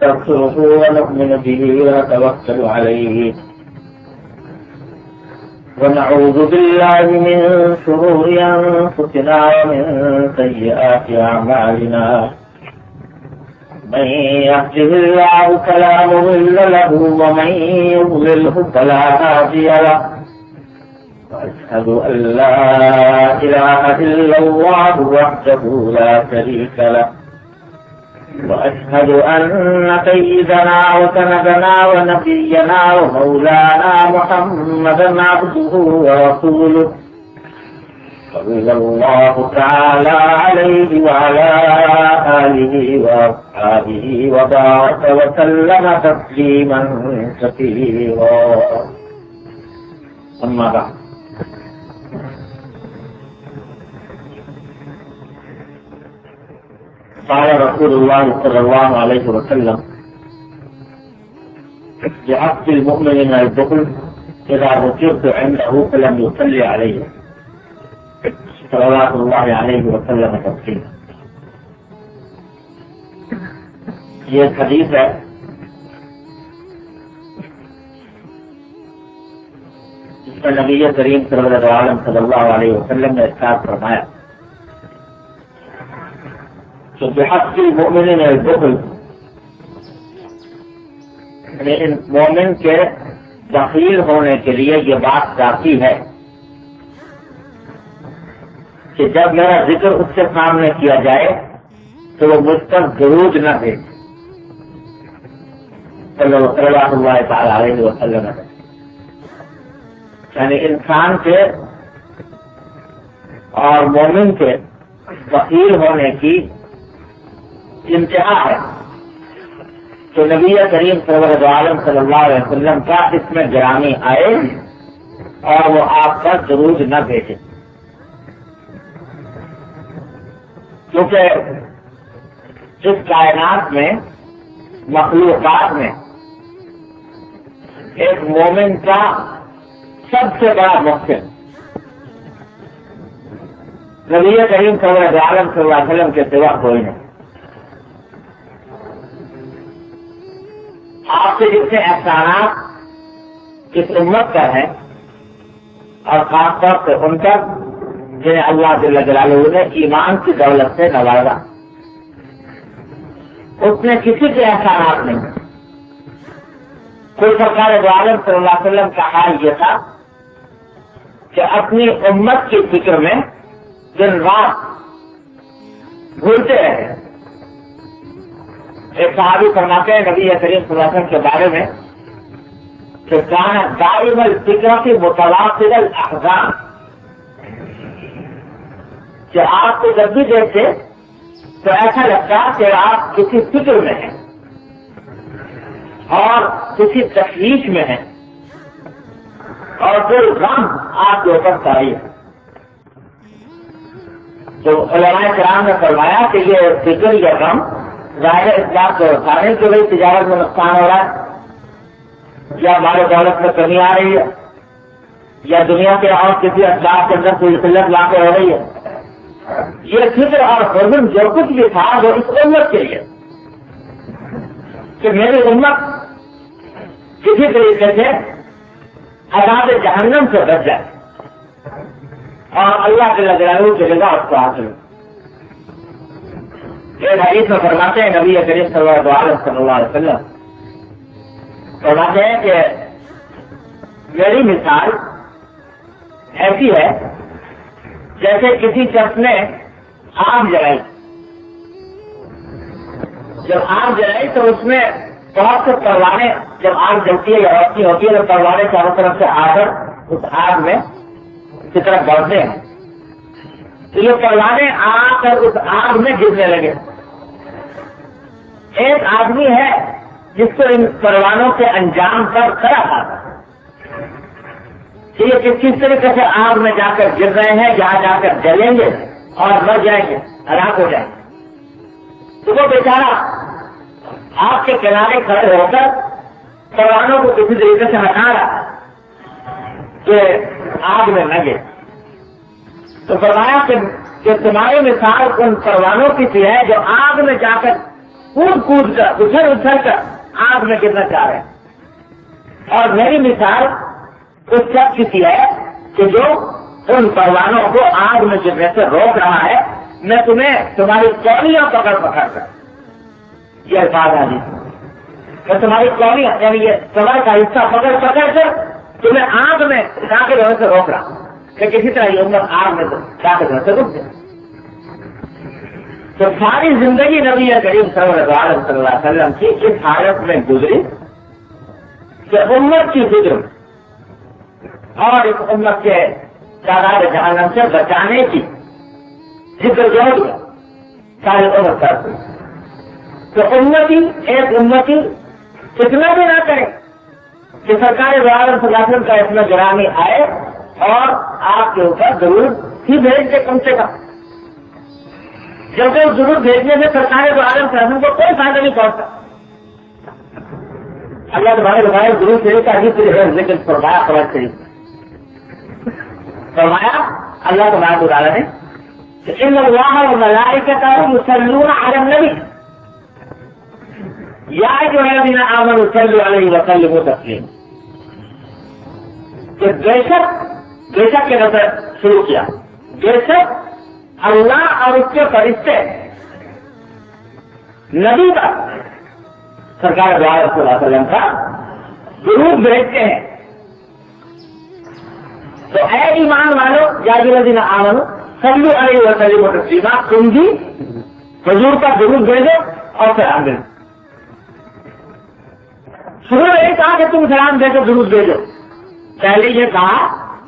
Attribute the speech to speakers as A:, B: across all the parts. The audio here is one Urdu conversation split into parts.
A: ونستغفره ونؤمن به ونتوكل عليه ونعوذ بالله من شرور أنفسنا ومن سيئات أعمالنا من يهده الله فلا مضل له ومن يضلله فلا هادي له وأشهد أن لا إله إلا الله وحده لا شريك له وأشهد أن سيدنا وسندنا ونبينا ومولانا محمدا عبده ورسوله صلى الله تعالى عليه وعلى آله وأصحابه وبارك وسلم تسليما كثيرا أما بعد قال رسول الله صلى الله عليه وسلم بحق المؤمن من البخل إذا ذكرت عنده فلم يصلي عليه صلوات الله عليه وسلم تسليما. یہ حدیث ہے جس میں نبی کریم صلی اللہ علیہ وسلم نے ارشاد فرمایا تو بحق المؤمن من البخل، مومن کے بخیل ہونے کے لیے یہ بات کافی ہے کہ جب میرا ذکر اس کے سامنے کیا جائے تو وہ مجھ پر درود نہ دے صلی اللہ تعالی علیہ وسلم. یعنی انسان کے اور مومن کے بخیل ہونے کی انتہا ہے تو نبی کریم صلی اللہ علیہ وسلم کا اس میں گرامی آئے اور وہ آپ کا درود نہ بھیجے، کیونکہ اس کائنات میں مخلوقات میں ایک مومن کا سب سے بڑا مقصد نبی کریم صلی اللہ علیہ وسلم کے سوا کوئی نہیں. آپ سے جتنے احسانات اس امت پر ہیں اور خاص طور سے ان پر جنہیں اللہ جل جلالہ نے ایمان کی دولت سے نوازا، اس میں کسی کے احسانات نہیں. کوئی سرکار دو عالم صلی اللہ علیہ وسلم کا حال یہ تھا کہ اپنی امت کی فکر میں دن رات بھولتے رہے. ایک صحابی فرماتے ہیں نبی کریم صلی اللہ علیہ وسلم کے بارے میں کہ کان دائم الفکر کی متواصل الاحزان، کہ آپ کو جب بھی دیکھتے تو ایسا لگتا کہ آپ کسی فکر میں ہیں اور کسی تشویش میں ہیں اور کوئی غم آپ کے اوپر طاری ہے. تو علماء کرام نے فرمایا کہ یہ فکر یا غم ظاہر اس بات کو اٹھانے کے لیے تجارت میں نقصان ہو رہا ہے یا ہمارے دولت میں کمی آ رہی ہے یا دنیا کے اور کسی اسباب کے اندر کوئی قلت واقع ہو رہی ہے. یہ فکر اور حزن جو کچھ بھی تھا وہ اس امت کے لیے کہ میری امت کسی طریقے سے عذاب جہنم سے بچ جائے اور اللہ کے جلالہ کی جگہ اس کو حاصل ہو. ایک حدیث میں فرماتے ہیں نبی کریم صلی اللہ علیہ وسلم فرماتے ہیں کہ میری مثال ایسی ہے جیسے کسی شخص نے آگ جلائی. جب آگ جلائی تو اس میں بہت سے پروانے، جب آگ جلتی ہے یا روشنی ہوتی ہے تو پروانے چاروں طرف سے آ کر اس آگ میں کی طرف بڑھتے ہیں. تو یہ پروانے آ کر اس آگ میں گرنے لگے. ایک آدمی ہے جس کو ان پروانوں کے انجام پر کھڑا تھا کہ یہ کس طریقے سے آگ میں جا کر گر رہے ہیں جہاں جا کر جلیں گے اور مر جائیں گے، ہلاک ہو جائیں گے. تو وہ بیچارہ آگ کے کنارے کھڑے ہو کر پروانوں کو کسی طریقے سے ہٹا رہا کہ آگ میں نہ گر. تو فرمایا کہ تمہاری مثال ان پروانوں کی سی ہے جو آگ میں جا کر کود کود کر اچھل اچھل کر آگ میں گرنا چاہ رہے ہیں، اور میری مثال اس شخص کی ہے کہ جو ان پروانوں کو آگ میں گرنے سے روک رہا ہے، میں تمہیں تمہاری کولیاں پکڑ پکڑ کر، یہ الفاظ ہے جی، میں تمہاری کولیاں یعنی یہ کمر کا حصہ پکڑ پکڑ کر تمہیں آگ میں داخل ہونے سے روک رہا کہ کسی طرح یہ عمر آگ میں داخل ہونے سے رک جائے۔ تو ساری زندگی نبی کریم صلی اللہ علیہ وسلم کی اس حالت میں گزری کہ امت کی فکر اور اس امت کے تعداد جہنم سے بچانے کی جدوجہد میں ساری عمر کرتی، تو ایک امتی اتنا بھی نہ کرے کہ سرکار دو عالم صلی اللہ علیہ وسلم کا اتنا گرامی آئے اور آپ کے اوپر درود ہی بھیج دے کم سے کم، جبکہ اس درود بھیجنے سے سرکار دو عالم صلی اللہ علیہ وسلم کو کوئی فائدہ نہیں پہنچتا۔ اللہ تمہارے بتائے درود شریف کا حدیث ہے، لیکن فرمایا قواعد شریف فرمایا اللہ تبارک و تعالیٰ نے کہ ان اللہ وملائکتہ یصلون علی النبی یا ایھا الذین آمنوا صلوا علیہ وسلموا تسلیما، کہ بے شک کے نظر شروع کیا، بے شک اللہ اور اس کے فرشتے نبی کا سرکار دو عالم صلی اللہ علیہ وسلم کا درود بھیجتے ہیں۔ تو اے ایمان والو یا ایھا الذین آمنوا صلوا علیہ وسلموا تسلیما، تم بھی حضور کا درود بھیجو اور سلام بھیجو۔ شروع میں یہ کہا کہ تم سلام بھیجو درود بھیجو، پہلے یہ کہا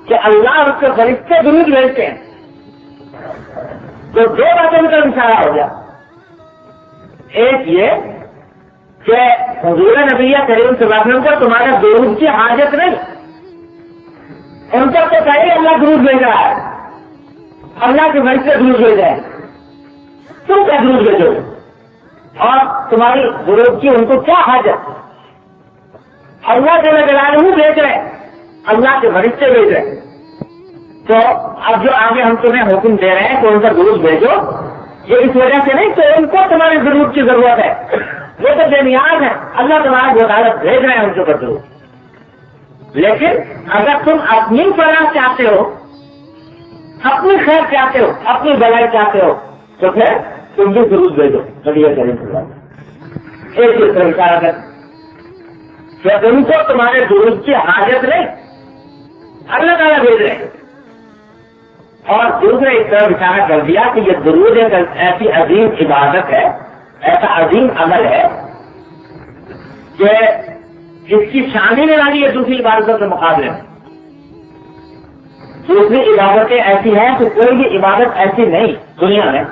A: کہ اللہ اور اس کے فرشتے درود بھیجتے ہیں، تو دو باتوں کا اشارہ ہو گیا۔ ایک یہ کہ حضور نبی کریم صلی اللہ علیہ وسلم کو تمہارے درود کی حاجت نہیں، ان پر تو پہلے اللہ درود بھیج رہا ہے، اللہ کے فرشتے درود بھیج رہے ہیں، تم کیا درود بھیجو اور تمہاری درود کی ان کو کیا حاجت؟ اللہ کے لگانے بھیج رہے ہیں، اللہ کے فرشتے بھیج رہے ہیں۔ تو اب جو آگے ہم تمہیں حکم دے رہے ہیں کہ ان کا درود بھیجو، یہ اس وجہ سے نہیں کہ ان کو تمہاری ضرورت کی ضرورت ہے، وہ تو بے نیاز ہے، اللہ تمہاری وکالت بھیج رہے ہیں ان کے اوپر درود۔ لیکن اگر تم اپنی فلاح چاہتے ہو، اپنی خیر چاہتے ہو، اپنی بھلائی چاہتے ہو، تو پھر تم بھی درود بھیجو نبی کریم صلی اللہ علیہ وسلم۔ ایک دوسرے اشارہ کر کہ ان کو تمہارے درود کی حاجت نہیں، اللہ تعالیٰ بھیج رہے ہیں۔ اور دوسرے اس طرح اشارہ کر دیا کہ یہ درود ایک ایسی عظیم عبادت ہے، ایسا عظیم عمل ہے کہ جس کی شان ہی نہیں ہے دوسری عبادتوں کے مقابلے میں۔ دوسری عبادتیں ایسی ہیں کہ کوئی بھی عبادت ایسی نہیں دنیا میں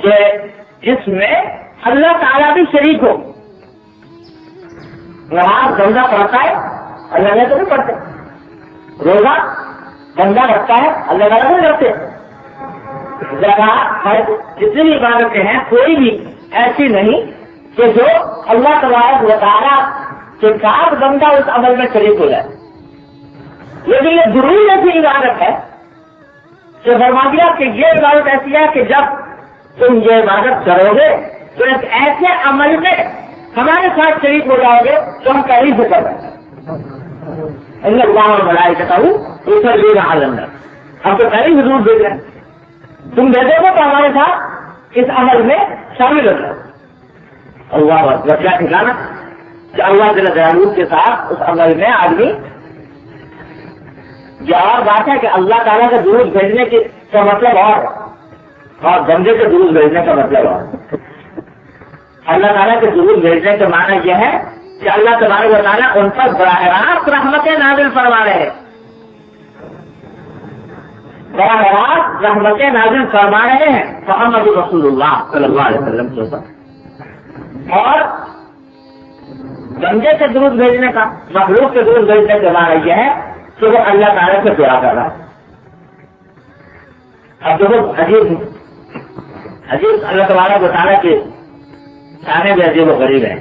A: کہ جس میں اللہ تعالیٰ بھی شریک ہو۔ نماز بندہ پڑھتا ہے، اللہ نے تو نہیں پڑھتے، روزہ بندہ رکھتا ہے، اللہ تعالیٰ نہیں رکھتے، زکات، جتنی بھی عبادتیں ہیں کوئی بھی ایسی نہیں کہ جو اللہ تبارک و تعالیٰ کے ساتھ بندہ اس عمل میں شریک ہو جائے۔ لیکن یہ ضروری ایسی عبادت ہے کہ فرما دیا کہ یہ عبادت ایسی ہے کہ جب تم یہ عبادت کرو گے تو ایک ایسے عمل میں ہمارے ساتھ شریک ہو جاؤ گے تو ہم پہلے سے کر رہے ہیں۔ اللہ ملائکتہ یصلون علی النبی، ہم تو پہلے ہی ضرور بھیج رہے ہیں، تم بھیجو گے تو ہمارے ساتھ اس عمل میں شامل ہو جاؤ۔ اللہ اکبر، کیا ٹھکانا کہ اللہ جل جلالہ کے ساتھ اس عمل میں آدمی، یہ اور بات ہے کہ اللہ تعالیٰ کا درود بھیجنے کا مطلب اور بندے کے درود بھیجنے کا مطلب اور۔ اللہ تعالیٰ کے درود بھیجنے کا معنی یہ ہے کہ اللہ تبارک و تعالیٰ ان پر براہ راست رحمتیں نازل فرما رہے ہیں، براہ راست رحمتیں نازل فرما رہے ہیں محمد رسول اللہ صلی اللہ علیہ وسلم کے اوپر۔ اور بندے سے درود بھیجنے کا، مخلوق سے درود بھیجنے کا معنی یہ ہے کہ وہ اللہ تعالیٰ سے دعا کر رہا ہے۔ اب دیکھو عجیب اللہ تبارک و تعالیٰ کے شان بھی عجیب و غریب ہے۔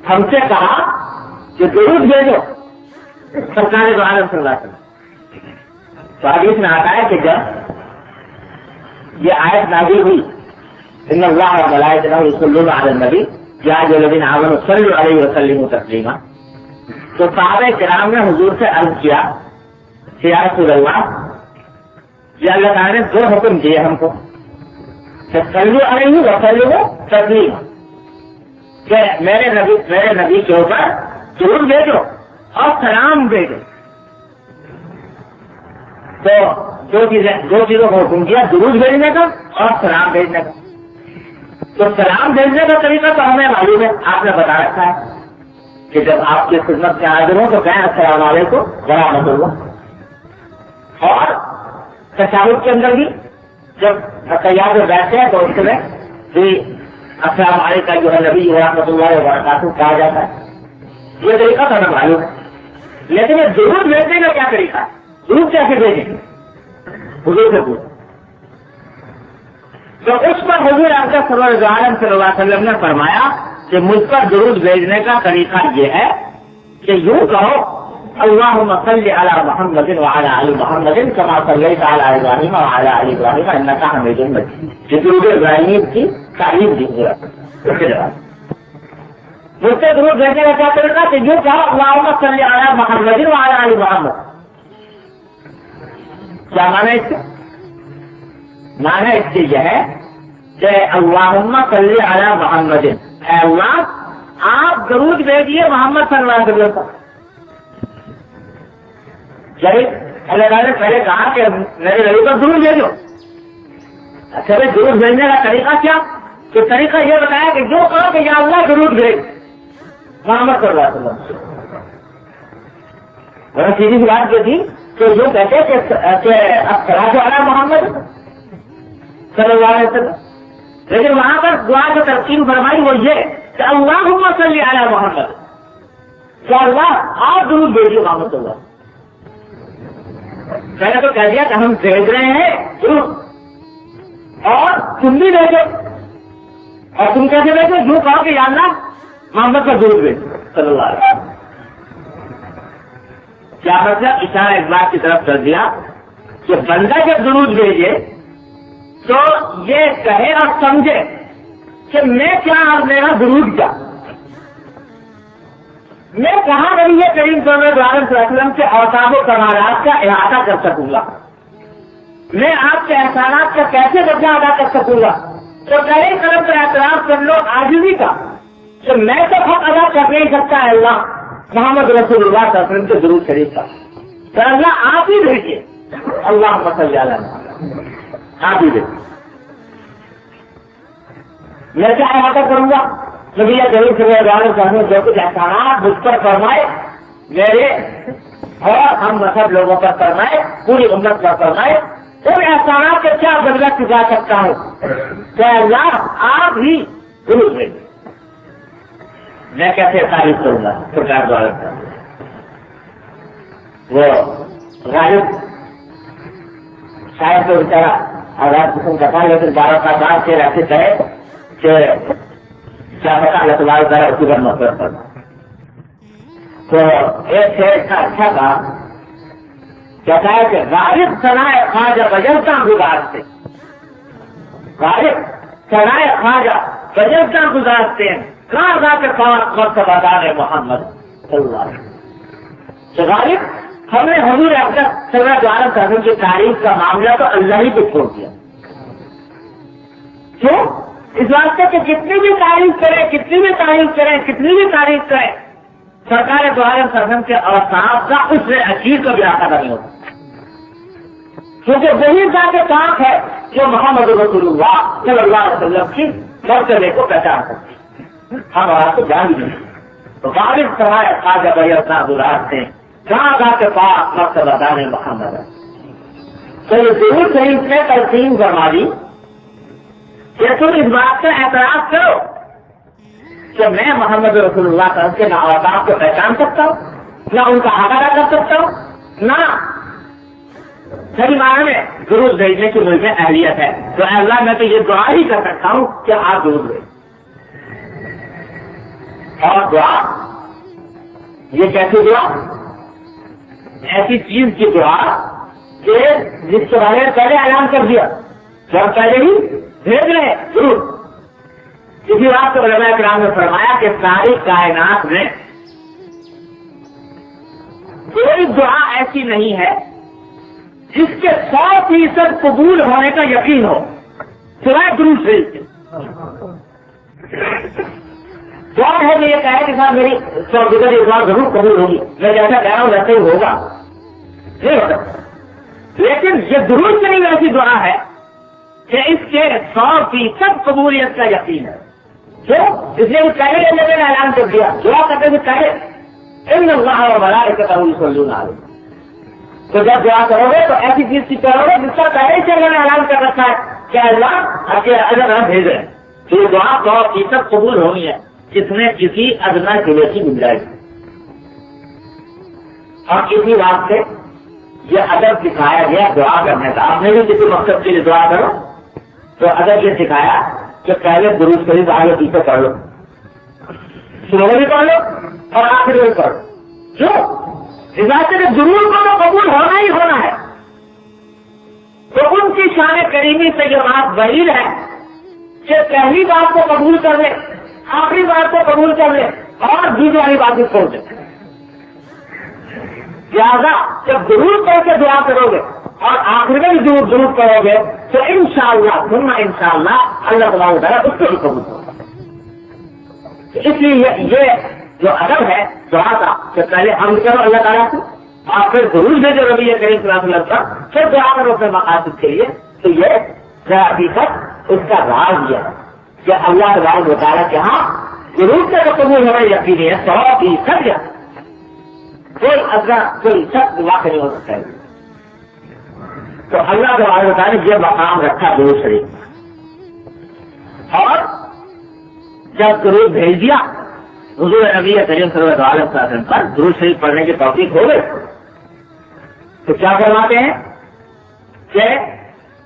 A: ہم سے کہا کہ درود بھیجو سرکار دو عالم صلی اللہ علیہ وسلم، تو حدیث میں آتا ہے کہ جب یہ آیت نازل ہوئی ان اللہ و ملائکتہ یصلون علی النبی یا ایھا الذین آمنوا صلوا علیہ وسلموا تسلیما. تو صحابہ کرام نے حضور سے عرض کیا کہ یا رسول اللہ، یہ اللہ تعالیٰ نے دو حکم دیے ہم کو کہ صلوا علیہ وسلموا تسلیما، کہ میرے نبی کے اوپر درود بھیجو اور سلام بھیجو. تو دو چیزوں کو حکم کیا، درود بھیجنے کا اور سلام بھیجنے کا. تو سلام بھیجنے کا طریقہ تو ہمیں معلوم ہے، آپ نے بتا رکھا ہے کہ جب آپ کی خدمت میں حاضر ہوں تو کہیں السلام علیکم ورحمۃ اللہ. اور تشہد کے اندر بھی جب تیار میں بیٹھتے ہیں تو اس میں بھی السلام علیکم ایھا النبی ورحمۃ اللہ وبرکاتہ کہا جاتا ہے. یہ طریقہ تو ہمیں معلوم ہے، لیکن یہ درود بھیجنے کا کیا طریقہ ہے؟ درود کیسے بھیجیں؟ حضور سے پوچھ. تو اس پر حضور اقدس صلی اللہ علیہ وسلم نے فرمایا کہ مجھ پر درود بھیجنے کا طریقہ یہ ہے کہ یوں کہو اللہم صلی علی محمد وعلی آل محمد کما صلیت علی ابراہیم وعلی آل ابراہیم انک حمید مجید. یہ درود ابراہیم کی تعریف دی ہے. اس کے جواب مجھ سے درود بھیجنے کا کیا طریقہ کہ یوں کہو اللہم صلی علی محمد وعلی آل محمد. کیا معنی اس کا؟ معنی اس کی یہ ہے کہ اللہم صلی علی محمد، اے اللہ آپ درود بھیجیے محمد صلی اللہ علیہ وسلم. اللہ تعالیٰ نے پہلے کہا کہ میرے نبی پر درود بھیجو. اچھا بھائی درود بھیجنے کا طریقہ کیا؟ تو طریقہ یہ بتایا کہ جو کہو کہ یا اللہ درود بھیج محمد صلی اللہ علیہ وسلم. سیدھی سی بات یہ تھی کہ جو کہتے کہ الصلاۃ علی محمد صلی اللہ علیہ وسلم، لیکن وہاں پر دعا جو ترتیب فرمائی وہ یہ کہ اللہم صلی علی محمد، کہ اللہ آپ درود بھیجیے محمد صلی اللہ. پہلے تو کہہ دیا کہ ہم بھیج رہے ہیں درود، اور تم بھی بھیجو. اور تم کیسے بھیجو؟ جو کہو کہ یا اللہ محمد کا درود بھیجو صلی اللہ علیہ وسلم. کیا مطلب؟ اشارہ اس بات کی طرف کر دیا کہ بندہ جب درود بھیجے تو یہ کہے اور سمجھے کہ میں کیا اور میرا درود کیا، میں کہاں نبی کریم صلی اللہ علیہ وسلم کے اوصاف و کمالات کا احاطہ کر سکوں گا، میں آپ کے احسانات کا کیسے درجہ ادا کر سکوں گا. تو کئی طرف پر اعتراف کر لو عاجزی کا کہ میں تو حق ادا کر نہیں سکتا ہے اللہ محمد رسول اللہ صلی اللہ علیہ وسلم کے درود شریف کا. تو اللہ آپ ہی بھیجیے اللہم صلی علی محمد، آپ ہی بھیجیے. میں کیا احاطہ کروں گا؟ نبی کریم صلی اللہ علیہ وسلم جو کچھ احسانات مجھ پر فرمائے میرے اور ہم مذہب لوگوں پر فرمائے، پوری امت پر فرمائے، ان احسانات کے کیا بدلہ چکا سکتا ہوں کہ اللہ آپ ہی درود بھیجیے. میں کیسے تعریف کروں گا سرکار دوارا؟ وہ غالب شاید تو بیچارا آزاد قسم کا تھا، لیکن 12 سال بعد سے ایسے کہے کہ کیا پتا اللہ تبارک تعالیٰ اسی پر مفرت کرنا. تو ایک شعر کا اچھا تھا، کہتا ہے کہ غالب ثنائے خواجہ بجلتا گزارتے، غالب ثنائے خواجہ بجلتا گزارتے ہیں کہاں جا کے مرتبہ دار محمد صلی اللہ علیہ وسلم. تو غالب ہم نے حضور اقدس صلی اللہ علیہ وسلم کی تعریف کا معاملہ تو اللہ ہی پہ چھوڑ دیا. کیوں؟ اس واسطے کہ کتنی بھی تعریف کریں، کتنی بھی تعریف کریں، کتنی بھی تعریف کریں، سرکار دو عالم وسلم کے اوصاف کا اس سے عجیب کا بھی آتا نہیں ہوتا. کیونکہ وہی ذات پاک ہے جو محمد رسول اللہ صلی اللہ علیہ وسلم کی مرتبے کو پہچان سکتی. ہم آپ کو جان بھی نہیں. تو غالب سرائے خواجہ بجلتا گزارتے کہاں ذات پاک مرتبہ دار محمد ہے. تو یہ ضرور صحیح سے تلقین فرما دی کہ تم اس بات کا اعتراف کرو کہ میں محمد رسول اللہ صلی اللہ علیہ وسلم کے نہ اوصاف کو پہچان سکتا ہوں، نہ ان کا احاطہ کر سکتا ہوں، نہ صحیح معنی میں درود بھیجنے کی مجھ میں اہلیت ہے. تو اے اللہ میں تو یہ دعا ہی کر سکتا ہوں کہ آپ درود بھیجیں. اور دعا یہ کیسی دعا؟ ایسی چیز کی دعا کہ جس کے بارے میں پہلے اعلان کر دیا کہ ہم پہلے ہی بھیج رہے ہیں ضرور. اسی بات کو علماء کرام نے فرمایا کہ ساری کائنات میں کوئی دعا ایسی نہیں ہے جس کے 100% قبول ہونے کا یقین ہو سوائے درود شریف کے. دعا ہے کہ یہ کہے کہ صاحب میری سوگزر اس بار ضرور قبول ہوگی, میں جیسا کہہ رہا ہوں ویسے ہی ہوگا, نہیں ہوتا. لیکن یہ درود سے نہیں ایسی دعا ہے کہ اس کے 100% قبولیت کا یقین ہے. کیوں؟ اس لیے پہلے اللہ نے اعلان کر دیا دعا کرتے ہوئے پہلے ان اللہ و ملائکتہ یصلون علیہ. تو جب دعا کرو گے تو ایسی چیز کی کرو گے جس کا پہلے سے اللہ نے اعلان کر رکھا ہے کہ اللہ آپ کے اجر ہم بھیج رہے ہیں. تو یہ دعا 100% قبول ہونی ہے جس میں کسی ادنا کلے کی گنجائش ہے. اور اسی بات سے یہ ادب سکھایا گیا دعا کرنے کا. آپ نے بھی کسی مقصد کے لیے دعا کرو تو ادب یہ سکھایا کہ پہلے درود شریف آگے پیچھے پڑھ لو, شروع میں بھی پڑھ لو اور آخر میں پڑھ لو. کیوں؟ اس بات سے درود کو تو قبول ہونا ہی ہونا ہے. تو ان کی شان کریمی سے یہ بات بعید ہے کہ پہلی بات کو قبول کر لے, آخری بات کو قبول کر لے اور دوسری والی بات بھی چھوڑ دے. لہٰذا جب درود پڑھ کے دعا کرو گے اور آخر میں بھی درود کرو گے تو انشاءاللہ ثم انشاءاللہ اللہ تبارک و تعالیٰ اس کو بھی قبول ہوگا. اس لیے یہ جو ادب ہے دعا کا کہ پہلے حمد کرو اللہ تعالیٰ سے اور پھر ضرور میں جو نبی کریم صلی اللہ علیہ وسلم کا پھر دعا کرو اپنے مقاصد کے لیے. تو یہ حقیقت اس کا راز یہ ہے کہ اللہ تبارک و تعالیٰ کے ہاں ضرور سے قبول ہونا یقینی ہے 100%. کوئی اگر کوئی شخص واقع نہیں ہو سکتا ہے. تو اللہ تبارک و تعالیٰ نے یہ مقام رکھا درود شریف, اور جب درود بھیج دیا حضور نبی کریم صلی اللہ علیہ وسلم پر درود شریف پڑھنے کی توفیق ہو گئی تو کیا فرماتے ہیں کہ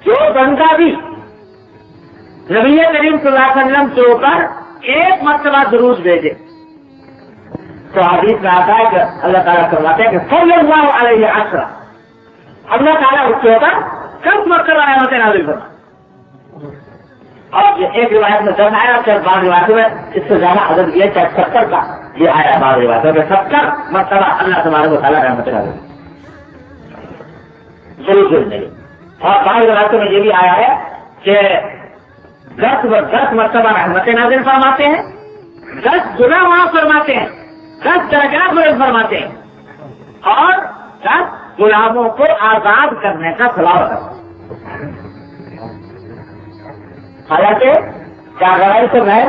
A: جو بندہ بھی نبی کریم صلی اللہ علیہ وسلم کے اوپر ایک مرتبہ درود بھیجے تو حدیث میں آتا ہے کہ اللہ تعالیٰ فرماتے ہیں کہ صلی اللہ علیہ وسلم, اللہ تعالیٰ اس کے اوپر 10 مرتبہ رحمتیں نازل فرماتے. اور ایک روایت میں 10 آیا, چاہے بعض روایتوں میں اس سے زیادہ عدد یہ چاہے 70 کا یہ آیا بعض روایتوں میں 70 مرتبہ اللہ تبارک و تعالیٰ رحمتیں نازل ضرور نہیں. اور بعض روایتوں میں یہ بھی آیا ہے کہ 10 مرتبہ رحمتیں نازل فرماتے ہیں, 10 گناہ معاف فرماتے ہیں, 10 درجات بلند فرماتے ہیں اور 10 غلاموں کو آزاد کرنے کا ثواب ہے. حالانکہ کیا غیر سے میں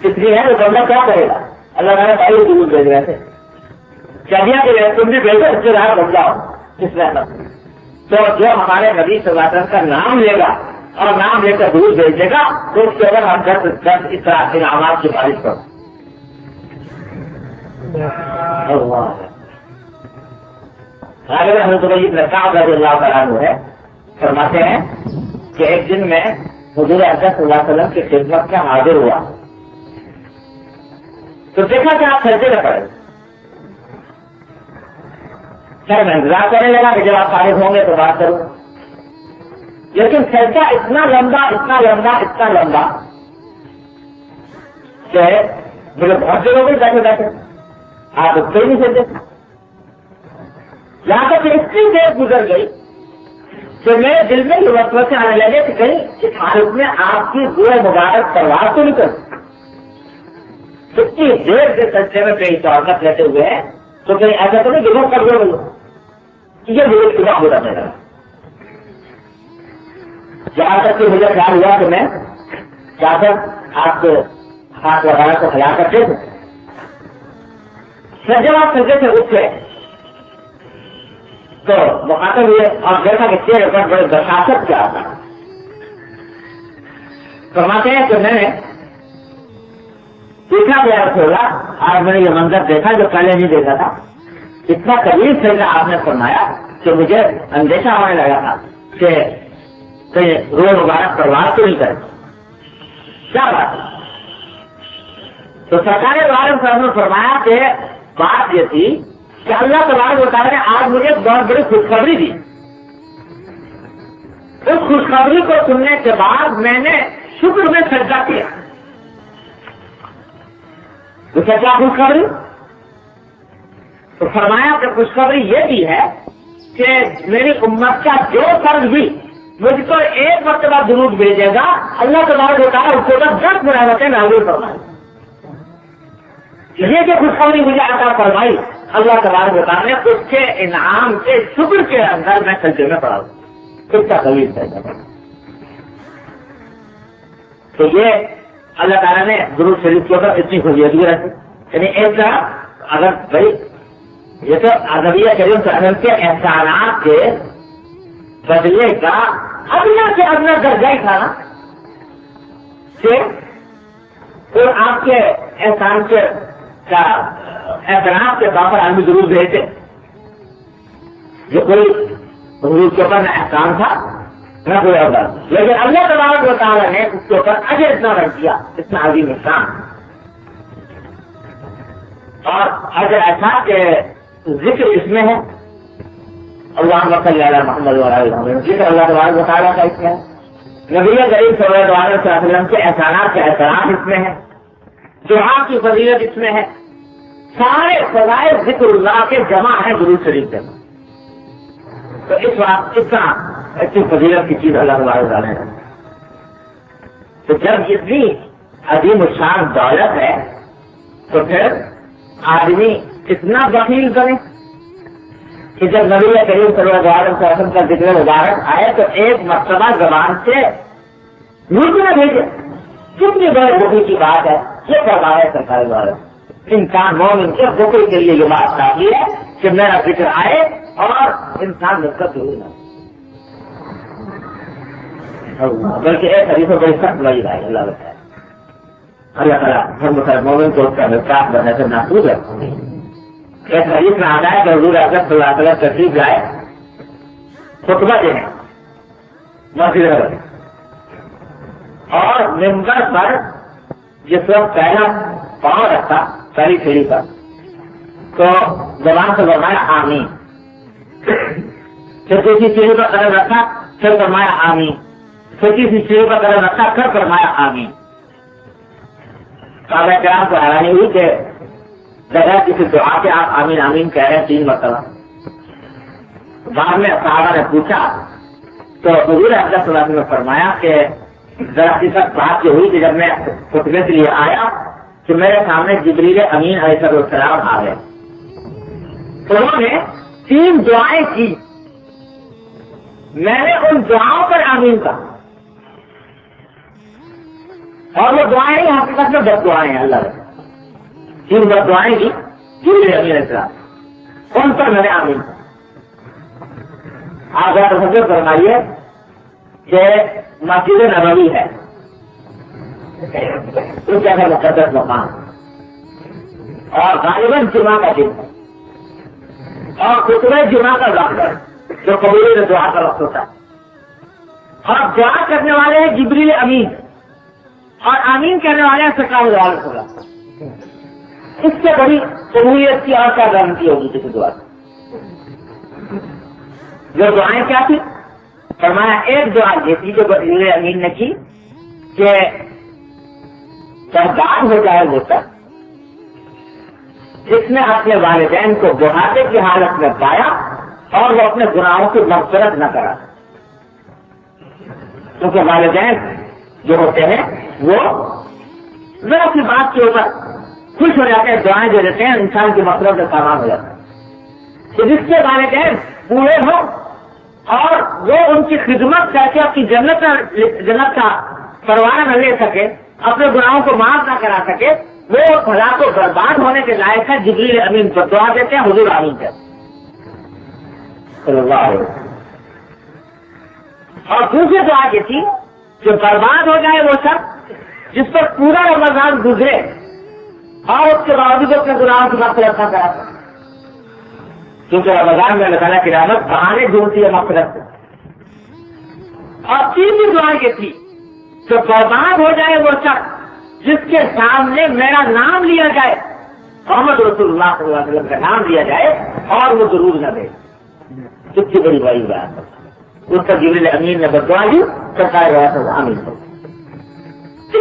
A: کتنی ہے تو بندہ کیا کرے گا؟ اللہ تعالیٰ پہلے ضرور بھیج رہے تھے چڑیا کے لیے تم بھی بھیجو اس سے راہ بن جاؤ اس رحمت. تو جو ہمارے نبی صلی اللہ علیہ وسلم کا نام لے گا اور نام لے کر ضرور بھیج دے گا تو اس کے اگر ہم 10 اس طرح انعامات کی بارش کرو. حضرت رضی اللہ تعالیٰ عنہ ہے فرماتے ہیں کہ ایک دن میں حضور اکرم صلی اللہ علیہ وسلم کی خدمت میں حاضر ہوا تو دیکھا کہ آپ سجدے میں پڑے. خیر میں انتظار کرنے لگا کہ جب آپ فارغ ہوں گے تو بات کروں, لیکن سجدہ اتنا لمبا کہ مجھے بہت دیر ہو گئی بیٹھے آپ اس پہ نہیں سجدے. یہاں تک اتنی دیر گزر گئی کہ میرے دل میں یہ وسوسے آنے لگے کہ کہیں اس حالت میں آپ کی روح مبارک پرواز تو نہیں کر اتنی دیر سے سجدے میں کہیں چوکت لیتے ہوئے ہیں تو کہیں ایسا تو نہیں کہ وہ کر دو یہ مجھے کتنا ہو رہا میرا. جہاں تک کہ مجھے خیال ہوا کہ میں چادر آپ کے ہاتھ وغیرہ کو ہلا کرتے تھے. جب آپ سجدے سے اٹھے تو مخاطب ہوئے اور دیکھا کہ چہرے پر بڑے دشاشت کیا آتا. فرماتے ہیں کہ میں نے دیکھا گیا ہوگا آج میں نے یہ منظر دیکھا جو پہلے نہیں دیکھا تھا. اتنا قریب سے آپ نے فرمایا کہ مجھے اندیشہ ہونے لگا تھا کہ روح مبارک پرواز تو نہیں کرے. کیا بات ہے؟ تو سرکار والد صاحب نے فرمایا کہ بات یہ تھی کہ اللہ تبارک و تعالیٰ نے آج مجھے ایک بہت بڑی خوشخبری دی. اس خوشخبری کو سننے کے بعد میں نے شکر میں سجدہ کیا. تو کیا خوشخبری؟ تو فرمایا کہ خوشخبری یہ بھی ہے کہ میری امت کا جو فرض بھی مجھ کو ایک مرتبہ درود بھیجے گا اللہ تبارک و تعالیٰ اس کو 10 رحمتیں نازل فرمائے. یہ جو خوشخبری مجھے عطا فرمائی اللہ تبارک و تعالیٰ نے اس کے انعام کے شکر کے اندر میں سجدے میں پڑا ہوں. کس کا طویل سجدہ. تو یہ اللہ تعالیٰ نے درود شریف کے اوپر اتنی خوبیت بھی رکھی. یعنی ایک طرح اگر بھائی یہ تو نبی کریم صلی اللہ علیہ وسلم کے احسانات کے بدلے کا ادنا سے ادنا درجہ ہی تھا نا کہ آپ کے احسان کے احترام کے طور پر آدمی ضرور بھیجتے. جو کوئی حضور کے اوپر نہ احسان تھا نہ کوئی اور، لیکن اللہ تبارک و تعالیٰ نے اس کے اوپر اجر اتنا رکھ دیا، اتنا عظیم احسان. اور اجر ایسا کہ ذکر اس میں ہے اللہم صلی علی محمد وعلی محمد، ذکر اللہ تبارک و تعالیٰ کا اس میں ہے. نبی کریم صلی اللہ علیہ وسلم کے احسانات کا احترام اس میں ہے، دعا کی فضیلت اس میں ہے. سارے فضائل ذکر اللہ کے جمع ہیں درود شریف میں. تو اس وقت اتنا اتنی فضیلت کی چیز اللہ تبارک و تعالیٰ نے. تو جب اتنی عظیم الشان دولت ہے تو پھر آدمی اتنا بخیل کرے کہ جب نبی کریم صلی اللہ علیہ وسلم کا ذکر مبارک آئے تو ایک مرتبہ زبان سے ملک نہ بھیجے. کتنی بڑی خوشی کی بات ہے. یہ فرمایا ہے سرکار دوارا انسان مومن کے خوشی کے لیے یہ بات کافی ہے کہ میرا ذکر آئے اور انسان مل کر ضرور نہ، بلکہ ایک حدیث بڑی سخت وعید ہے. اللہ بتائے اللہ تعالیٰ ہر مسلمان مومن کو اس کا مزاج بننے سے محفوظ ہے. ایک حدیث میں آتا ہے کہ حضور اکرم صلی اللہ علیہ وسلم تشریف لائے خطبہ دینے مسجد نبوی، اور ممبر پر جس وقت پہلا پاؤں رکھا پہلی سیڑھی پر تو زبان سے فرمایا آمین. پھر دوسری سیڑھی پر قدم رکھا پھر فرمایا آمین. پھر تیسری سیڑھی پر قدم رکھا پھر فرمایا آمین. صحابہ کرام کو حیرانی ہوئی کہ بغیر کسی دعا کے آپ آمین آمین کہہ رہے ہیں 3 مرتبہ. بعد میں صحابہ نے پوچھا تو حضور اکرم صلی اللہ علیہ وسلم نے فرمایا کہ ذرا سی تک بات یہ ہوئی کہ جب میں خطبے کے لیے آیا کہ میرے سامنے جبریل امین علیہ السلام آ گئے. تو انہوں نے 3 دعائیں کی. میں نے ان دعاؤں پر آمین کہا اور وہ دعائیں حقیقت میں 10 دعائیں ہیں. اللہ نے 3 بد دعائیں کی جبریل امین علیہ السلام، ان پر میں نے آمین کہا. آپ ذرا تصور فرمائیے کہ مسجد نبوی ہے، اس جگہ مقدس مقام، اور غالباً جمعہ کا دن ہے اور خطبہ جمعہ کا وقت جو قبول میں دعا کا وقت ہوتا ہے، اور دعا کرنے والے ہیں جبریل امین اور آمین کہنے والے ہیں سرکار دو عالم ہوگا. اس سے بڑی قبولیت کی اور کیا گارنٹی ہوگی کسی دعا کی. جو دعائیں کیا تھی؟ فرمایا ایک دعا یہ تھی جو جبریل امین نے کی کہ سردار ہو جائے وہ تک جس نے اپنے والدین کو بڑھاپے کی حالت میں پایا اور وہ اپنے گناہوں کی مغفرت نہ کرا. کیونکہ والدین جو ہوتے ہیں وہ ذرا سی بات کے اوپر خوش ہو جاتے ہیں، دعائیں جو دیتے ہیں انسان کی مغفرت کا سامان ہو جاتا ہے. تو جس کے والدین پورے ہوں اور وہ ان کی خدمت کر کے اپنی جنت کا پروانہ نہ لے سکے، اپنے گناہوں کو معاف نہ کرا سکے، وہ بھلا کو برباد ہونے کے لائق ہے. جبریل امین پر دعا دیتے ہیں، حضور آمین کہتے ہیں صلی اللہ علیہ وسلم. اور دوسری دعا یہ تھی کہ برباد ہو جائے وہ شخص جس پر پورا رمضان گزرے اور اس کے باوجود اپنے گناہوں کی مغفرت نہ کرا سکے، کیونکہ رمضان میں اللہ تعالیٰ کی رحمت بہانے ڈھونڈتی ہے مغفرت سے. اور تیسری دعا یہ تھی کہ برباد ہو جائے وہ شخص جس کے سامنے میرا نام لیا جائے، محمد رسول اللہ صلی اللہ علیہ وسلم کا نام لیا جائے اور وہ ضرور نہ دے. کتنی بڑی بات ہے. اس پر جبریل امین نے بدعا دی، سرکار آمین.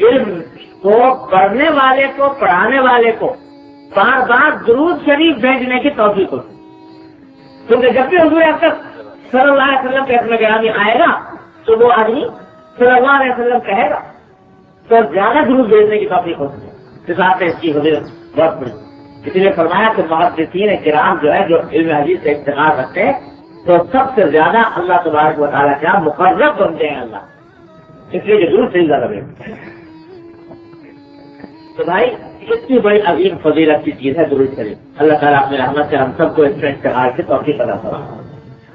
A: علم کو پڑھنے والے کو پڑھانے والے کو بار بار درود شریف بھیجنے کی توفیق ہوتی، کیونکہ جب بھی حضور اکرم صلی اللہ علیہ وسلم کے اسم گرامی آئے گا تو وہ آدمی صلی اللہ علیہ وسلم کہے گا تو زیادہ درود بھیجنے کی توفیق ہوتی ہے، اس آپ اس کی حضرت بہت بڑی، اس لیے فرمایا کہ محدثین کرام جو ہے جو علم حدیث سے افتخار رکھتے ہیں تو سب سے زیادہ اللہ تبارک و تعالیٰ کے یہاں مقرب بنتے ہیں اللہ، اس لیے جو درود سے زیادہ بھیجتے ہیں۔ تو بھائی اتنی بڑی عظیم فضیلت کی چیز ہے درود شریف، اللہ تعالیٰ اپنی رحمت سے ہم سب کو اس میں اشتغال کی توفیق عطا فرمائے،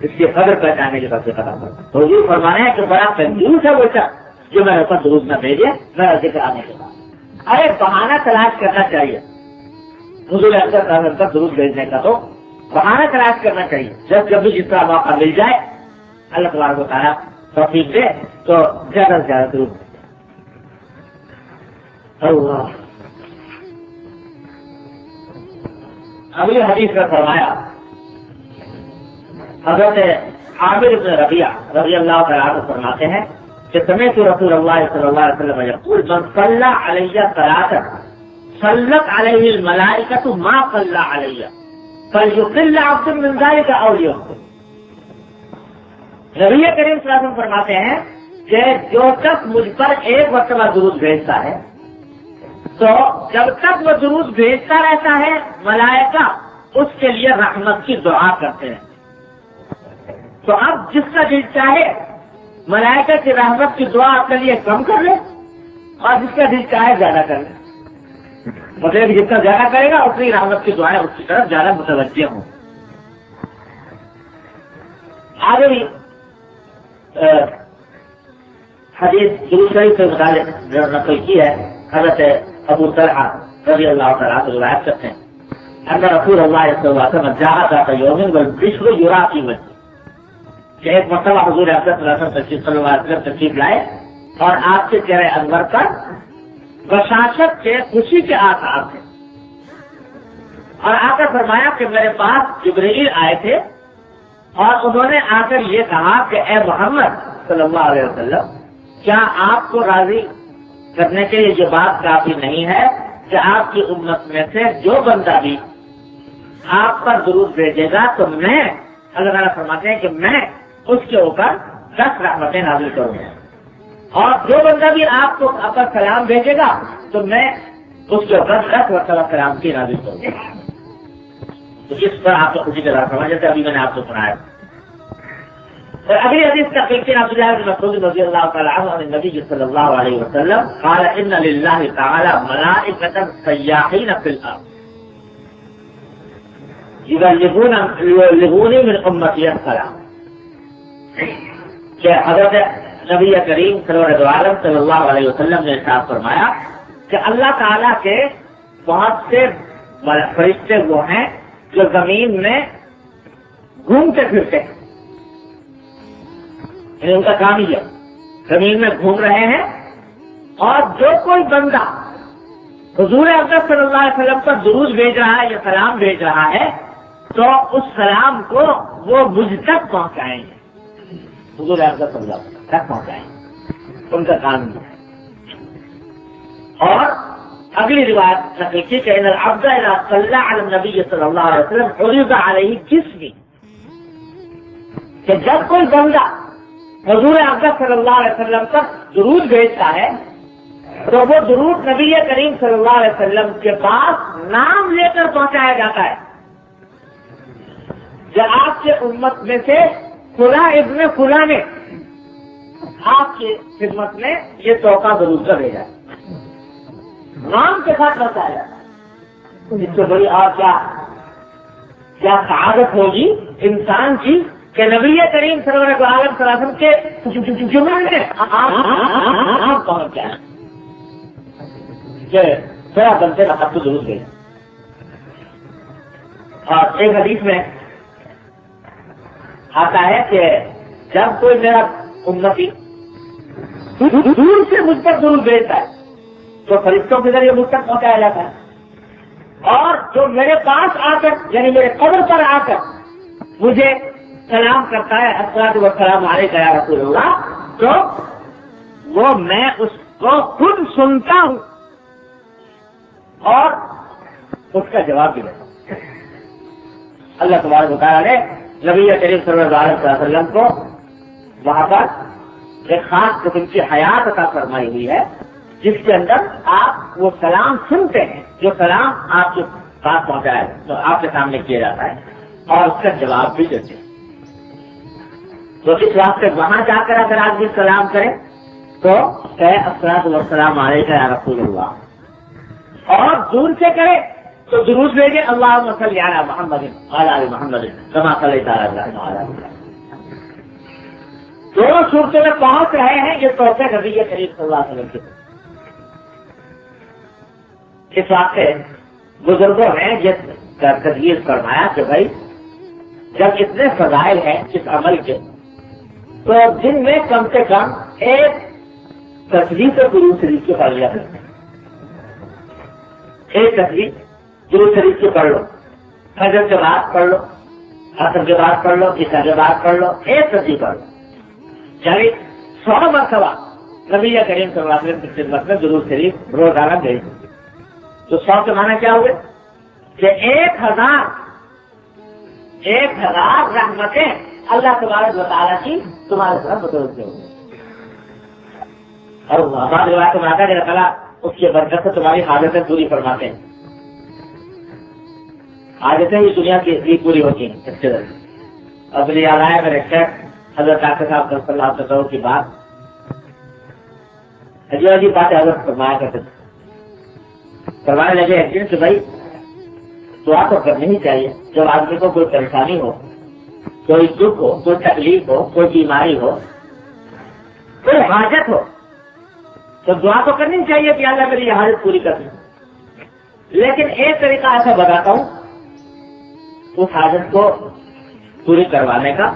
A: اس کی قدر پہچانے کی توفیق عطا فرمائے۔ تو حضور فرمانے ہیں کہ بڑا کنجوس ہے وہ شخص جو میرے اوپر درود نہ بھیجے میرا ذکر آنے کے بعد۔ ارے بہانہ تلاش کرنا چاہیے حضور اکرم پر درود بھیجنے کا، تو بہانہ تلاش کرنا چاہیے، جب بھی جس طرح موقع مل جائے اللہ تبارک و تعالیٰ توفیق دے تو زیادہ سے زیادہ درود اللہ۔ اگلی حدیث کا فرمایا حضرت عامر بن ربیعہ رضی اللہ تعالیٰ عنہ فرماتے ہیں کہ سمعت رسول اللہ صلی اللہ علیہ وسلم یقول من صلی علیہ صلاۃ صلت علیہ الملائکۃ ما صلی علیہ فلیقل عبد من ذلک او لیکثر۔ نبی کریم صلی اللہ علیہ وسلم فرماتے ہیں کہ جو شخص مجھ پر ایک مرتبہ درود بھیجتا ہے تو جب تک وہ درود بھیجتا رہتا ہے ملائکہ اس کے لیے رحمت کی دعا کرتے ہیں۔ تو اب جس کا دل چاہے ملائکہ کی رحمت کی دعا اپنے لیے کم کر لے اور جس کا دل چاہے زیادہ کر لے، مطلب جس کا زیادہ کرے گا اتنی رحمت کی دعائیں اس کی طرف زیادہ متوجہ ہوں۔ آگے بھی حدیث درود شریف سے متعلق نقل کی ہے، حضرت ابو طلحہ رضی اللہ تعالیٰ عنہ روایت کرتے ہیں ان رسول اللہ صلی اللہ علیہ وسلم جاء ذات یوم والبشر یرا فی وجهه کہ ایک مرتبہ حضور اکرم صلی اللہ علیہ وسلم تشریف لائے اور آپ کے چہرے انور پر بشاشت کے خوشی کے آثار تھے، اور آ کر فرمایا کہ میرے پاس جبرائیل آئے تھے اور انہوں نے آ کر یہ کہا کہ اے محمد صلی اللہ علیہ وسلم کیا آپ کو راضی کرنے کے لیے یہ بات کافی نہیں ہے کہ آپ کی امت میں سے جو بندہ بھی آپ پر درود بھیجے گا تو میں اللہ تعالیٰ فرماتے ہیں کہ میں اس کے اوپر 10 رحمتیں نازل کروں گا، اور جو بندہ بھی آپ کو اپنا سلام بھیجے گا تو میں اس کے اوپر 10 مرتبہ سلام کی نازل کروں گا۔ تو اس پر آپ کو خوشی کا اظہار جیسے ابھی میں نے آپ کو سنایا۔ اور اگلی حدیث تحقیق سے عبداللہ بن مسعود رضی اللہ تعالی عنہ عن النبی صلی اللہ علیہ وسلم قال ان للہ تعالی ملائکۃ سیاحین فی الارض یبلغونی من امتی السلام، کہ حضرت نبی کریم سرور عالم صلی اللہ علیہ وسلم نے ارشاد فرمایا کہ اللہ تعالیٰ کے بہت سے فرشتے وہ ہیں جو زمین میں گھومتے پھرتے ہیں، ان کا کام ہی ہے زمین میں گھوم رہے ہیں، اور جو کوئی بندہ حضور اکرم صلی اللہ علیہ وسلم پر درود بھیج رہا ہے یا سلام بھیج رہا ہے تو اس سلام کو وہ مجھ تک پہنچائیں گے، حضور اکرم صلی اللہ علیہ وسلم تک پہنچائیں گے، ان کا کام ہی ہے۔ اور اگلی روایت نقل کی کہ ان العبد اذا صلى على النبي صلی اللہ علیہ وسلم عرض علیہ جسمی، کہ جب کوئی بندہ حضور اکرم صلی اللہ علیہ وسلم پر درود بھیجتا ہے تو وہ درود نبی کریم صلی اللہ علیہ وسلم کے پاس نام لے کر پہنچایا جاتا ہے، جب آپ کے امت میں سے فلاں ابن فلاں نے آپ کی خدمت میں یہ توقع درود کا بھیجا ہے، نام کے ساتھ بتایا جاتا ہے۔ اس سے بڑی اور کیا سعادت ہوگی انسان کی کہ نبی کریم سرور عالم صلی اللہ علیہ وسلم کے جمعہ میں آپ پہنچ جائیں کہ تھوڑا بنتے رہا تو ضرور گئے۔ اور ایک حدیث میں آتا ہے کہ جب کوئی میرا امتی دور سے مجھ پر ضرور بھیجتا ہے تو فرشتوں کے ذریعے مجھ تک پہنچایا جاتا ہے، اور جو میرے پاس آ کر یعنی میرے قبر پر آ کر مجھے سلام کرتا ہے الصلاۃ والسلام علیک یا رسول اللہ، تو وہ میں اس وہ خود سنتا ہوں اور اس کا جواب بھی دیتا ہوں۔ اللہ تبارک و تعالیٰ نے نبی کریم صلی اللہ علیہ وسلم کو وہاں پر ایک خاص قسم کی حیات عطا فرمائی ہوئی ہے، جس کے اندر آپ وہ سلام سنتے ہیں جو سلام آپ کے پاس پہنچا ہے تو آپ کے سامنے کیا جاتا ہے اور اس کا جواب بھی دیتے ہیں۔ تو اس واسطے وہاں جا کر اگر آدمی سلام کرے تو الصلاۃ والسلام علیک یا رسول اللہ، اور دور سے کرے تو درود بھیجے اللہم صلی علی محمد وعلی آل محمد کما صلیت علی ابراہیم وعلی آل ابراہیم۔ دونوں صورتوں میں پہنچ رہے ہیں یہ توفیق نبی کریم صلی اللہ علیہ وسلم کی۔ اس واسطے بزرگوں نے یہ تجویز فرمایا کہ بھائی جب اتنے فضائل ہیں اس عمل کے تو دن میں کم سے کم ایک تصویر سے درود شریف کی پڑھ لیا کرتے ہیں۔ ایک تصویر درود شریف کی پڑھ لو، فجر کے بعد پڑھ لو، عصر کے بعد پڑھ لو، عشاء کے بعد پڑھ لو، ایک تصویر پڑھ لو، یعنی 100 مرتبہ نبی کریم صلی اللہ علیہ وسلم کی خدمت میں درود شریف روزانہ بھیج دیں۔ تو 100 کے معنی کیا ہوئے کہ 1000 رحمتیں اللہ تبارک و تعالیٰ کی تمہارے طرف متوجہ ہوگی، اور ہمارے روایت میں آتا ہے کہ اللہ تعالیٰ اس کی برکت سے تمہاری حاجتیں پوری فرماتے ہیں۔ حاجتیں ہی دنیا کی پوری ہوتی ہیں اس کے ذریعے۔ اب مجھے یاد آیا میرے شیخ حضرت ڈاکٹر صاحب صلی اللہ علیہ وسلم کی بات، عجیب باتیں حضرت فرمایا کرتے تھے۔ فرمانے لگے ایک دن کہ بھائی دعا تو کرنی ہی چاہیے، جب آدمی کو کوئی پریشانی ہو، کوئی دکھ ہو، کوئی تکلیف ہو، کوئی بیماری ہو، کوئی حاجت ہو، تو دعا تو کرنی چاہیے کہ اللہ میری یہ حاجت پوری کر دے۔ لیکن ایک طریقہ ایسا بتاتا ہوں اس حاجت کو پوری کروانے کا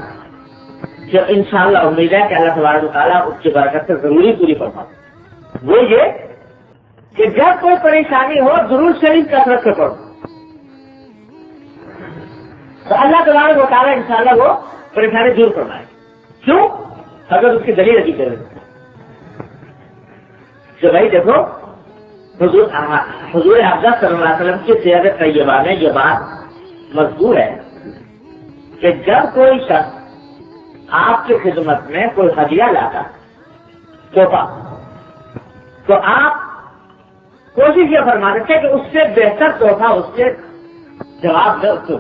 A: جو انشاءاللہ امید ہے کہ اللہ تبارک و تعالیٰ اس کی برکت سے ضروری پوری فرمائے۔ وہ یہ کہ جب کوئی پریشانی ہو درود شریف کثرت سے پڑھو تو اللہ تبارک و تعالیٰ انشاءاللہ وہ پریشانی دور فرمائے۔ کیوں؟ اگر اس کی دلیل رکھی کرے کہ بھائی دیکھو حضور افضل صلی اللہ علیہ وسلم کی سیرت طیبہ میں یہ بات مذکور ہے کہ جب کوئی شخص آپ کی خدمت میں کوئی ہدیہ لاتا تحفہ تو آپ کوشش یہ فرماتے تھے کہ اس سے بہتر تحفہ اس سے جواب دے اس کو۔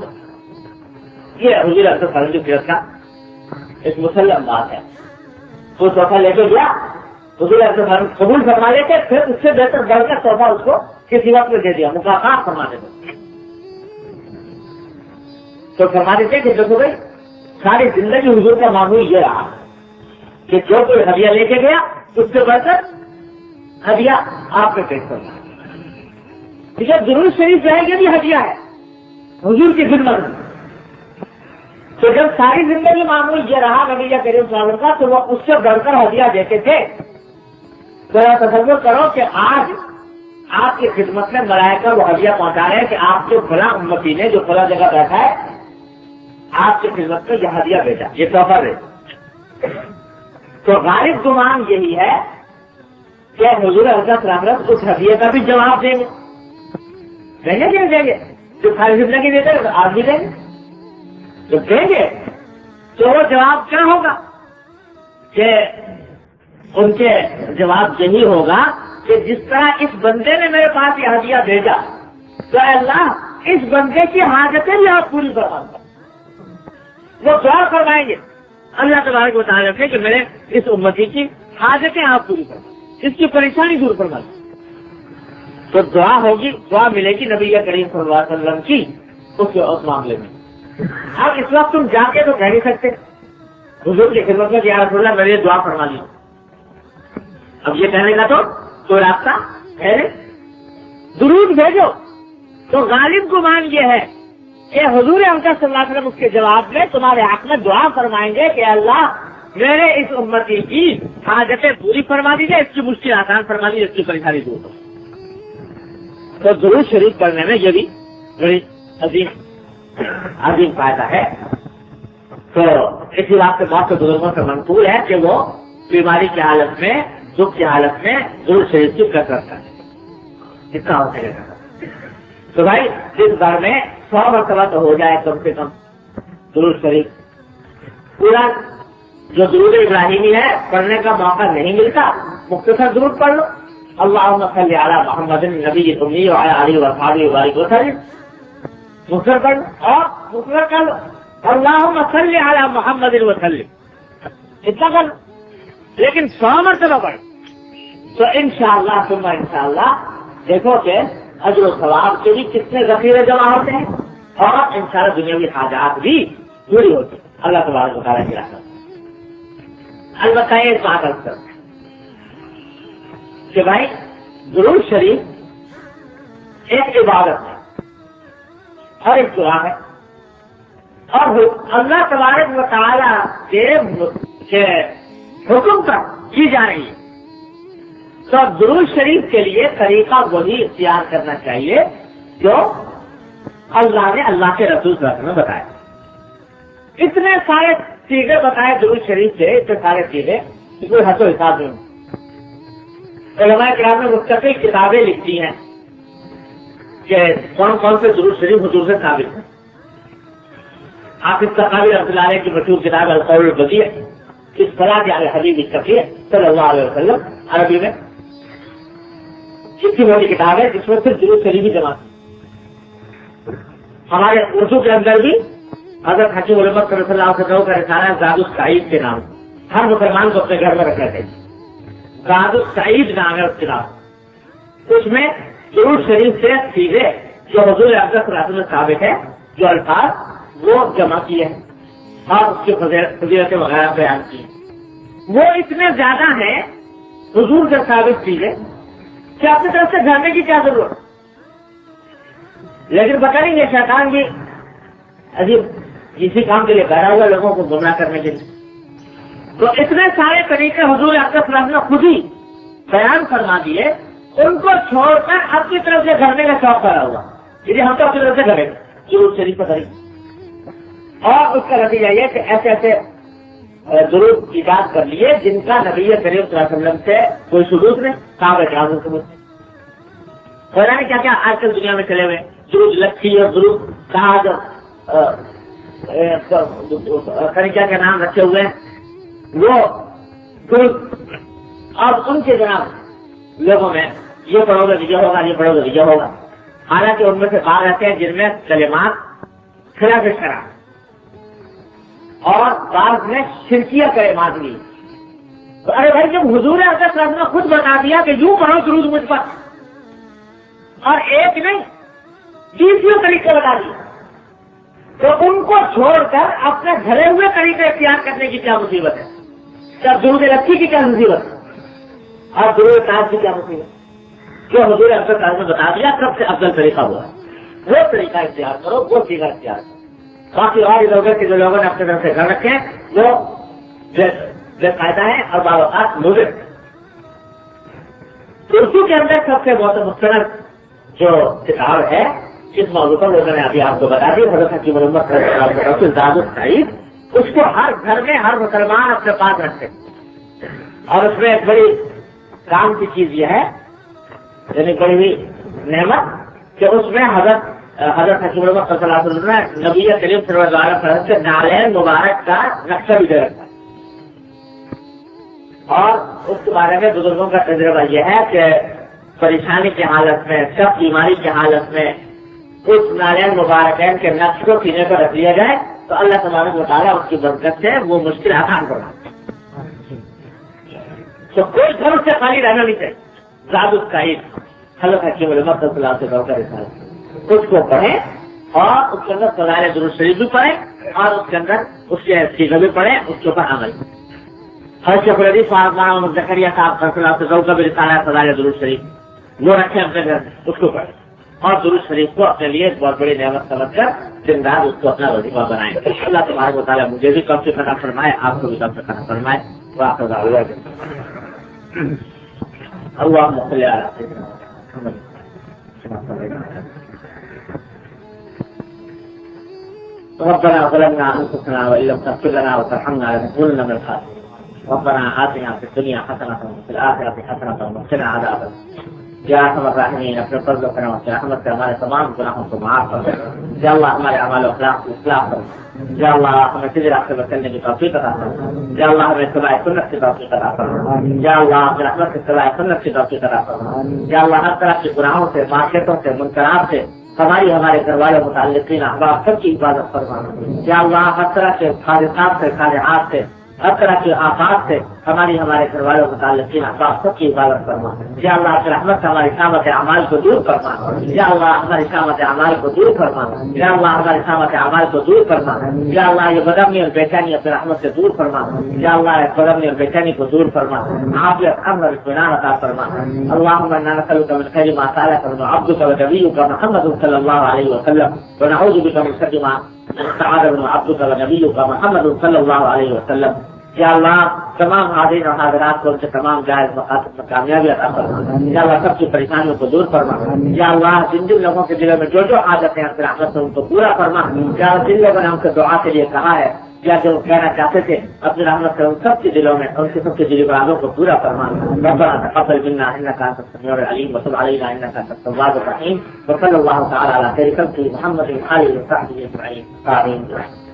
A: یہ حضور افضل صلی اللہ علیہ وسلم کی سیرت کا ایک مسلم بات ہے۔ وہ تحفہ لے کے گیا، حضور قبول فرما لیتے، پھر اس سے بہتر بڑھ کر تحفہ اس کو کسی وقت میں دے دیا، مکافات فرما دیتے۔ تو فرما دیتے کہ دیکھو بھائی ساری زندگی حضور کا معمول یہ رہا کہ جو کوئی ہدیہ لے کے گیا اس سے بڑھ کر ہدیہ آپ کو پیش کرنا۔ ٹھیک ہے، درود شریف جو ہے یہ بھی ہدیہ ہے حضور کی خدمت میں۔ تو جب ساری زندگی معمول یہ رہا نبی کریم صلی اللہ علیہ وسلم کا تو وہ اس سے بڑھ کر ہدیہ دیتے تھے۔ ذرا تصور کرو کہ آج آپ کی خدمت میں ملائکہ وہ ہدیہ پہنچا رہے ہیں کہ آپ کے فلاں امتی نے جو فلاں جگہ بیٹھا ہے آپ کی خدمت میں یہ ہدیہ بھیجا، یہ تحفہ بھیجا۔ تو غالب گمان یہی ہے کہ حضور حضرت رحمت اس ہدیے کا بھی جواب دیں گے، دیں گے جو ساری زندگی دیتے ہیں آپ بھی دیں گے، جو دیں گے تو وہ جواب کیا ہوگا کہ ان کے جواب یہی ہوگا کہ جس طرح اس بندے نے میرے پاس یہ ہدیہ بھیجا تو اللہ اس بندے کی حاجتیں بھی آپ پوری فرما دیں۔ وہ دعا فرمائیں گے اللہ تبارک و تعالیٰ سے کہ میرے اس امتی کی حاجتیں آپ پوری فرمائیں، اس کی پریشانی دور فرما دیں۔ تو دعا ہوگی، دعا ملے گی نبی کریم صلی اللہ علیہ وسلم کی اس معاملے میں۔ اب اس وقت تم جا کے تو کہہ نہیں سکتے حضور کی خدمت میں کہ یا رسول اللہ میرے دعا فرما لی۔ اب یہ کہنے کا تو کوئی راستہ ہے نہیں، درود بھیجو۔ تو غالب گمان یہ ہے کہ حضور اکرم صلی اللہ علیہ وسلم اس کے جواب میں تمہارے حق میں دعا فرمائیں گے کہ اللہ میرے اس امتی کی حاجتیں پوری فرما دیجیے، اس کی مشکل آسان فرما دیجیے، اس کی پریشانی دور ہو۔ تو درود شریف پڑھنے میں یہ بھی بڑی عظیم فائدہ ہے۔ تو اسی بات سے بہت سے بزرگوں سے منقول ہے کہ وہ بیماری کی حالت میں دکھ کی حالت میں درود شریف کی کثرت کریں جتنا ہو سکے گا. تو بھائی دن بھر میں 100 مرتبہ تو ہو جائے کم سے کم درود شریف. پورا جو درود ابراہیمی ہے پڑھنے کا موقع نہیں ملتا، مختصر درود پڑھ لو. اللہم صلی علی محمد النبی الامی وعلی آلہ وصحبہ وبارک وسلم. مختصر پڑھ لو اور مختصر کر لو اللہم صلی علی محمد وسلم، اتنا کر لو. لیکن 100 مرتبہ پڑھ تو انشاءاللہ ثم انشاءاللہ دیکھو کہ اجر و ثواب کے بھی کتنے ذخیرے جمع ہوتے ہیں اور انشاءاللہ دنیاوی حاجات بھی پوری ہوتی ہیں اللہ تبارک و تعالیٰ کی رحمت. البتہ ایک بات اکثر کہ بھائی درود شریف ایک عبادت ہے اور ایک دعا ہے اور اللہ تبارک و تعالیٰ کے حکم پر کی جا رہی ہے. تو درود شریف کے لیے طریقہ وہی اختیار کرنا چاہیے جو اللہ نے اللہ کے رسول صلی اللہ علیہ وسلم نے بتایا. اتنے سارے سیغے بتائے درود شریف سے، اتنے سارے سیغے کوئی حد و حساب نہیں. علماء کرام نے مستقل کتابیں لکھتی ہیں کہ کون کون سے درود شریف حضور سے ثابت ہیں. حافظ سقاوی رحمۃ اللہ علیہ کی مشہور کتاب القول البدیع اس صلاۃ علی الحبیب الشفیع صلی اللہ علیہ وسلم عربی میں اتنی بڑی کتاب ہے جس میں صرف درود شریف ہی جمع. ہمارے اردو کے اندر بھی حضرت حکیم علماء صلی اللہ علیہ وسلم کا رسالہ زاد السعید کے نام ہر مسلمان کو اپنے گھر میں رکھنا چاہیے. زاد السعید نام ہے اس کتاب. اس میں درود شریف سے سیدھے جو حضور اقدس صلی اللہ علیہ وسلم ثابت ہے جو الفاظ وہ جمع کیے ہیں اور اس کی فضیلت وغیرہ بیان کی. وہ اتنے زیادہ ہیں حضور سے ثابت چیزیں کہ اپنی طرف سے گھرنے کی کیا ضرورت. لیکن بتائیں گے شیطان بھی عجیب اسی کام کے لیے بیٹھا ہوا لوگوں کو گمراہ کرنے کے لیے. تو اتنے سارے طریقے حضور اقدس صلی اللہ علیہ وسلم نے خود ہی بیان فرما دیے، ان کو چھوڑ کر اپنی طرف سے گھرنے کا شوق کرا ہوا کہ ہم تو اپنی طرف سے کریں درود شریف پر کریں. اور اس کا نتیجہ یہ کہ ایسے ایسے درود ایجاد کر لیے جن کا نبی کریم صلی اللہ علیہ وسلم سے کوئی ثبوت نہیں، صحابہ کرام سے ثبوت نہیں. اور کیا کیا آج کل دنیا میں چلے ہوئے درود لکھی اور درود تاج کیا کیا نام رکھے ہوئے ہیں وہ درود. اب ان کے جناب لوگوں میں یہ پڑھو گے وجے ہوگا، یہ پڑھو گے وجے ہوگا. حالانکہ ان میں سے بعض ایسے ہیں جن میں کلمات خلاف شرع اور بعض میں شرکیہ کلمات بھی. تو ارے بھائی جب حضور اقدس صلی اللہ علیہ وسلم نے خود بتا دیا کہ یوں پڑھو درود مجھ پر اور ایک نہیں 20 طریقے بتا دیے تو ان کو چھوڑ کر اپنے گھرے ہوئے طریقے اختیار کرنے کی کیا مصیبت ہے؟ کیا درود لکھی کی کیا مصیبت ہے اور درود تاج کی کیا مصیبت؟ جو حضور اقدس صلی اللہ علیہ وسلم نے بتا دیا سب سے افضل طریقہ ہوا ہے وہ طریقہ اختیار کرو، وہ سیدھا اختیار کرو. باقی اور ادھر کے جو لوگوں نے اپنے طرف سے گھر رکھے ہیں وہ بے قاعدہ ہے اور باوقات مضر. اردو کے اندر سب سے بہت مستند جو کتاب ہے اس موضوع پر لوگوں نے ابھی آپ کو بتا دی حضرت حکیم علماء زاد السعید، اس کو ہر گھر میں ہر مسلمان اپنے پاس رکھتے. اور اس میں ایک بڑی کام کی چیز یہ ہے یعنی بڑی ہوئی نعمت کہ اس میں حضرت حکیم علماء صلی اللہ علیہ وسلم نے نبی کریم صلی اللہ علیہ وسلم سے نالین مبارک کا نقشہ بھی دے رکھا. اور اس کے بارے میں بزرگوں کا تجربہ یہ ہے کہ پریشانی کی حالت میں، سخت بیماری کی حالت میں اس نالین مبارکین کے نقش کو سینے پر رکھ لیا جائے تو اللہ تبارک و تعالیٰ اس کی برکت سے وہ مشکل آسان کرنا. تو کوئی گھر سے خالی رہنا نہیں چاہیے. زاد السعید حضرت حکیم علماء صلی اللہ علیہ وسلم کا رسالہ اس کو پڑھیں اور اس کے اندر فضائل درود شریف بھی پڑھیں اور اس کے اندر اس کے سیغے بھی پڑھیں، اس کے اوپر عمل. حضرت شیخ الحدیث محمد زکریا صاحب صلی اللہ علیہ وسلم کا بھی رسالہ ہے فضائل درود شریف، وہ رکھیں اپنے گھر اس کو پڑھیں اور درود شریف کو اپنے لیے بہت بڑی نعمت سمجھ کر دن رات اس کو اپنا وظیفہ بنائیں. اللہ تبارک و تعالیٰ مجھے بھی کم سے کم فرمائے، آپ کو بھی کم سے کم فرمائے. اللهم صل على سيدنا محمد ربنا ظلمنا انفسنا وان لم تغفر لنا وترحمنا لنكونن من الخاسرين. ربنا آتنا في الدنيا حسنة وفي الآخرة حسنة وقنا عذاب النار. یا ارحم الراحمین اپنے فضل و کرم سے رحمت سے ہمارے تمام گناہوں کو معاف کر دے. یا اللہ ہمارے اعمال و اخلاق کو اصلاح کر. یا اللہ ہمیں سیدھے راستے پر چلنے کی توفیق عطا کر. یا اللہ ہمیں اتباع سنت کی توفیق عطا کر. یا اللہ اپنے رحمت سے اتباع سنت کی توفیق عطا کر. یا اللہ ہر طرح کے گناہوں سے، معصیتوں سے، منکرات سے ہمارے گھر والے متعلقین احباب سب کی حفاظت فرما. یا اللہ ہر طرح کے حادثات سے، خادعات سے، ہر طرح کے آفات سے ہمارے گھر والوں متعلقین احباب سب کی حفاظت فرما. یا اللہ اپنی رحمت سے ہماری شامت اعمال کو دور فرما. یا اللہ ہماری شامت اعمال کو دور فرما. یا اللہ ہماری شامت اعمال کو دور فرما. یا اللہ یہ بدامنی اور بےچینی اپنی رحمت سے دور فرما. یا اللہ اس بدامنی اور بےچینی کو دور فرما. عافیت، امن اور اطمینان عطا فرما. اللهم انا نسألك من خير ما سألك منه عبدك ونبيك محمد صلى الله عليه وسلم، ونعوذ بك من شر ما استعاذ منه عبدك ونبيك محمد صلى الله عليه وسلم. یا اللہ تمام حاضرین اور حاضرات کو ان کے تمام جائز مقاصد میں کامیابی عطا فرما. یا اللہ سب کی پریشانیوں کو دور فرما. یا اللہ جن لوگوں کے دلوں میں جو حاجتیں ہیں رحمت سے ان کو پورا فرما. یا جن لوگوں نے ہم سے دعا کے لیے کہا ہے یا جو کہنا چاہتے تھے اپنی رحمت سے ان سب کے دلوں میں ان کے سب کے دلی برادروں کو پورا فرما. ربنا تقبل منا انك انت السميع العليم وتب علينا انك انت التواب الرحيم. وصلى الله تعالى على خير خلقه محمد وآله وصحبه اجمعين. آمين.